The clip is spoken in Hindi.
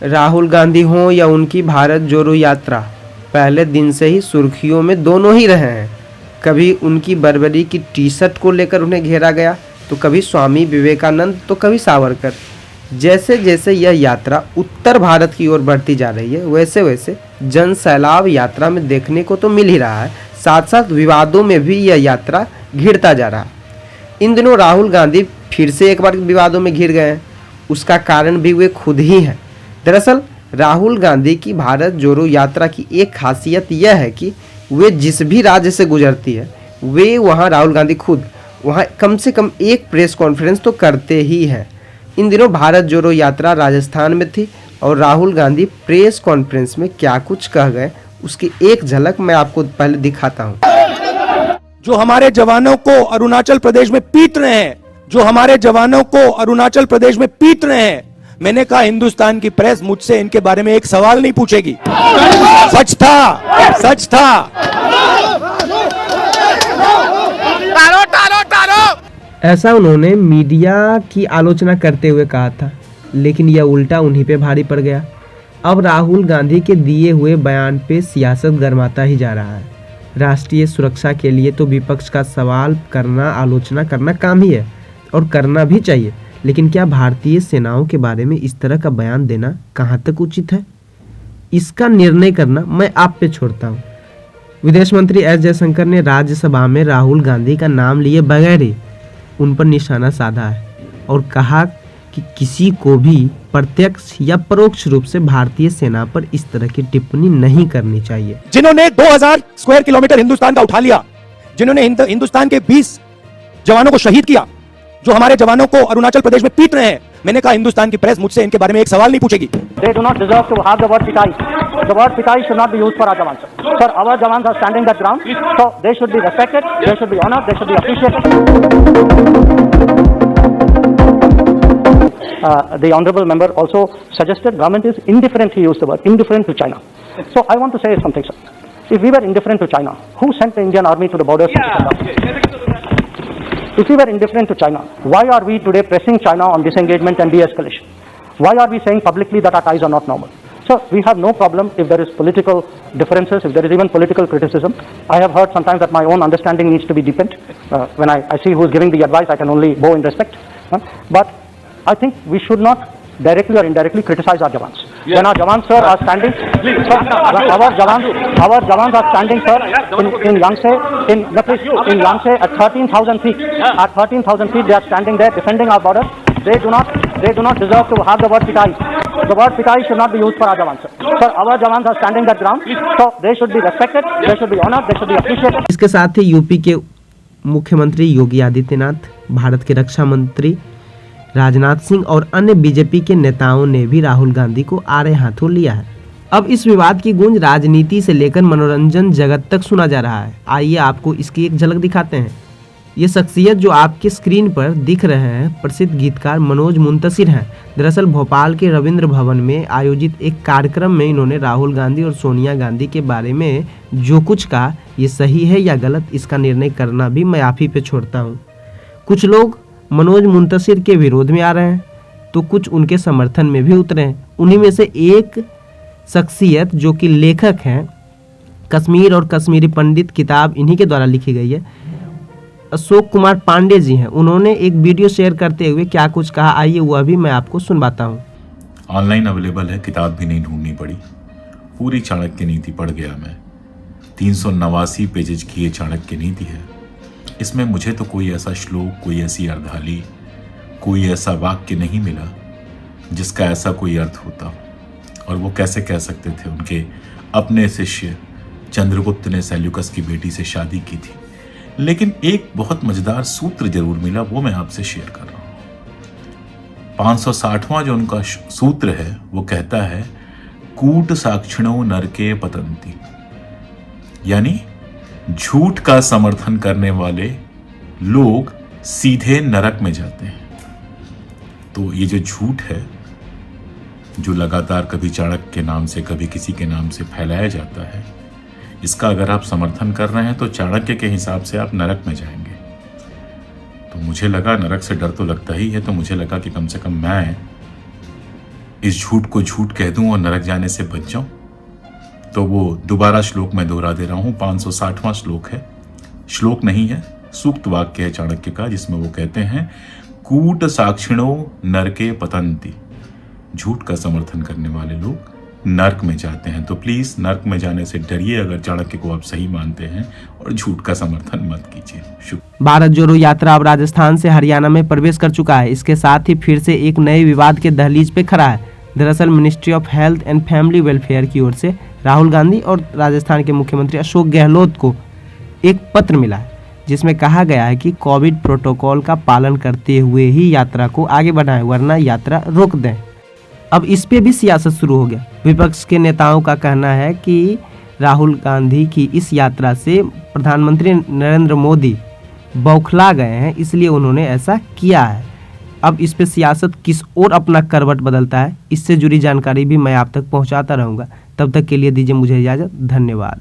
राहुल गांधी हों या उनकी भारत जोड़ो यात्रा, पहले दिन से ही सुर्खियों में दोनों ही रहे हैं। कभी उनकी बर्बरी की टी शर्ट को लेकर उन्हें घेरा गया, तो कभी स्वामी विवेकानंद, तो कभी सावरकर। जैसे जैसे यह यात्रा उत्तर भारत की ओर बढ़ती जा रही है, वैसे वैसे जन सैलाब यात्रा में देखने को तो मिल ही रहा है। साथ साथ विवादों में भी यह यात्रा घिरता जा रहा है। इन दिनों राहुल गांधी फिर से एक बार विवादों में घिर गए हैं। उसका कारण भी वे खुद ही हैं। दरअसल राहुल गांधी की भारत जोड़ो यात्रा की एक खासियत यह है कि वे जिस भी राज्य से गुजरती है, वे वहां राहुल गांधी खुद वहां कम से कम एक प्रेस कॉन्फ्रेंस तो करते ही हैं। इन दिनों भारत जोड़ो यात्रा राजस्थान में थी और राहुल गांधी प्रेस कॉन्फ्रेंस में क्या कुछ कह गए, उसकी एक झलक मैं आपको पहले दिखाता हूँ। जो हमारे जवानों को अरुणाचल प्रदेश में पीट रहे हैं, जो हमारे जवानों को अरुणाचल प्रदेश में पीट रहे हैं, मैंने कहा हिंदुस्तान की प्रेस मुझसे इनके बारे में एक सवाल नहीं पूछेगी। सच था, सच था। टालो टालो टालो। ऐसा उन्होंने मीडिया की आलोचना करते हुए कहा था, लेकिन यह उल्टा उन्हीं पे भारी पड़ गया। अब राहुल गांधी के दिए हुए बयान पे सियासत गरमाता ही जा रहा है। राष्ट्रीय सुरक्षा के लिए तो विपक्ष का सवाल करना, आलोचना करना काम ही है और करना भी चाहिए, लेकिन क्या भारतीय सेनाओं के बारे में इस तरह का बयान देना कहाँ तक उचित है, इसका निर्णय करना मैं आप पे छोड़ता हूँ। विदेश मंत्री एस जयशंकर ने राज्यसभा में राहुल गांधी का नाम लिए बगैर ही उन पर निशाना साधा है और कहा कि किसी को भी प्रत्यक्ष या परोक्ष रूप से भारतीय सेना पर इस तरह की टिप्पणी नहीं करनी चाहिए। जिन्होंने 2000 स्क्वायर किलोमीटर हिंदुस्तान का उठा लिया, जिन्होंने हिंदुस्तान के 20 जवानों को शहीद किया, जो हमारे जवानों को अरुणाचल प्रदेश में पीट रहे हैं, मैंने कहा हिंदुस्तान की प्रेस मुझसे इनके बारे में एक सवाल नहीं पूछेगी। They do not deserve to have the word pitai. The word pitai should not be used for our jawans. Sir, our jawans are standing that ground, so they should be respected, they should be honored, they should be appreciated. The honorable member also suggested government is indifferent, he used the word, indifferent to China. So I want to say something, sir. If we were indifferent to China, who sent the Indian army to the borders? If we were indifferent to China, why are we today pressing China on disengagement and de-escalation? Why are we saying publicly that our ties are not normal? So we have no problem if there is political differences, if there is even political criticism. I have heard sometimes that my own understanding needs to be deepened. When I see who is giving the advice, I can only bow in respect. But I think we should not directly or indirectly criticize our jawans. Yes. When our jawans, sir, are standing, sir, our jawans are standing, sir, in Yangtze, in Yangtze at 13,000 feet. At 13,000 feet, they are standing there defending our borders. They do not deserve to have the word pitai. The word pitai should not be used for our jawans. Sir, our jawans are standing that ground, so they should be respected, they should be honored, they should be appreciated. इसके साथ ही यूपी के मुख्यमंत्री योगी आदित्यनाथ, भारत के रक्षा मंत्री राजनाथ सिंह और अन्य बीजेपी के नेताओं ने भी राहुल गांधी को आड़े हाथों लिया है। अब इस विवाद की गूंज राजनीति से लेकर मनोरंजन जगत तक सुना जा रहा है। आइए आपको इसकी एक झलक दिखाते हैं। ये शख्सियत जो आपके स्क्रीन पर दिख रहे हैं, प्रसिद्ध गीतकार मनोज मुंतशिर हैं। दरअसल भोपाल के रविंद्र भवन में आयोजित एक कार्यक्रम में इन्होंने राहुल गांधी और सोनिया गांधी के बारे में जो कुछ कहा, ये सही है या गलत, इसका निर्णय करना भी मैं आप ही पे छोड़ता हूँ। कुछ लोग मनोज मुंतशिर के विरोध में आ रहे हैं, तो कुछ उनके समर्थन में भी उतरे हैं। उन्हीं में से एक शख्सियत जो कि लेखक हैं, कश्मीर और कश्मीरी पंडित किताब इन्हीं के द्वारा लिखी गई है, अशोक कुमार पांडे जी हैं। उन्होंने एक वीडियो शेयर करते हुए क्या कुछ कहा, आइए वह भी मैं आपको सुनवाता हूँ। ऑनलाइन अवेलेबल है, किताब भी नहीं ढूंढनी पड़ी, पूरी चाणक्य नीति पढ़ गया मैं। 389 पेजेज की ये चाणक्य नीति है। इसमें मुझे तो कोई ऐसा श्लोक, कोई ऐसी अर्धाली, कोई ऐसा वाक्य नहीं मिला जिसका ऐसा कोई अर्थ होता। और वो कैसे कह सकते थे, उनके अपने शिष्य चंद्रगुप्त ने सेल्यूकस की बेटी से शादी की थी। लेकिन एक बहुत मजेदार सूत्र जरूर मिला, वो मैं आपसे शेयर कर रहा हूं। 560वां जो उनका सूत्र है वो कहता है, कूट साक्षिणो नरके पतंती, यानी झूठ का समर्थन करने वाले लोग सीधे नरक में जाते हैं। तो ये जो झूठ है, जो लगातार कभी चाणक्य के नाम से, कभी किसी के नाम से फैलाया जाता है, इसका अगर आप समर्थन कर रहे हैं तो चाणक्य के हिसाब से आप नरक में जाएंगे। तो मुझे लगा, नरक से डर तो लगता ही है, तो मुझे लगा कि कम से कम मैं इस झूठ को झूठ कह दूं और नरक जाने से बच जाऊं? तो वो दोबारा श्लोक मैं दोहरा दे रहा हूं, 560वां श्लोक है, श्लोक नहीं है, सूक्त वाक्य है चाणक्य का, जिसमें वो कहते हैं कूट साक्षिणो नरके पतंती। झूठ का समर्थन करने वाले लोग नर्क में जाते हैं। तो प्लीज नर्क में जाने से डरिए अगर चाणक्य को आप सही मानते हैं, और झूठ का समर्थन मत कीजिए। भारत जोड़ो यात्रा अब राजस्थान से हरियाणा में प्रवेश कर चुका है। इसके साथ ही फिर से एक नए विवाद के दहलीज पे खड़ा है। दरअसल ministry of health and family welfare की ओर से राहुल गांधी और राजस्थान के मुख्यमंत्री अशोक गहलोत को एक पत्र मिला है, जिसमें कहा गया है कि कोविड प्रोटोकॉल का पालन करते हुए ही यात्रा को आगे बढ़ाएं, वरना यात्रा रोक दें। अब इस पे भी सियासत शुरू हो गया। विपक्ष के नेताओं का कहना है कि राहुल गांधी की इस यात्रा से प्रधानमंत्री नरेंद्र मोदी बौखला गए हैं, इसलिए उन्होंने ऐसा किया है। अब इस पे सियासत किस ओर अपना करवट बदलता है, इससे जुड़ी जानकारी भी मैं आप तक पहुंचाता रहूंगा। तब तक के लिए दीजिए मुझे इजाज़त। धन्यवाद।